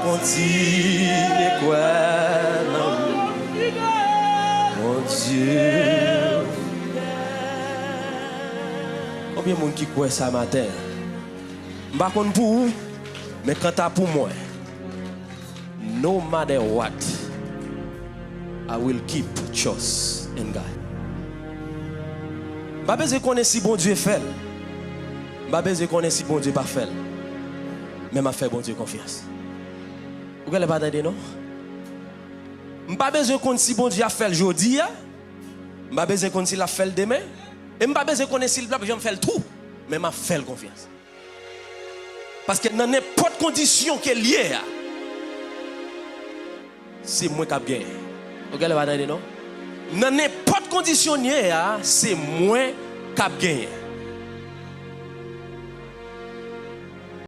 continuer quoi, mon Dieu. Combien de monde qui croit ça matin? Je ne sais pas pour vous, mais quand tu pour moi, no matter what, I will keep trust in God. Je ne sais pas si connais si bon Dieu fait. Je ne sais pas si connais si bon Dieu pas fait. Mais je fais bon Dieu confiance. Vous ne pas entendre non? Je n'ai pas besoin de connaître si bon Dieu a fait aujourd'hui. Je n'ai pas besoin de connaître s'il a fait demain. Et je n'ai pas besoin de connaître s'il a fait tout. Mais je fais confiance. Parce que dans n'importe condition qui est liée, c'est moi qui ai gagné. Vous ne pas entendre non? Dans n'importe condition liée, c'est moi qui ai gagné.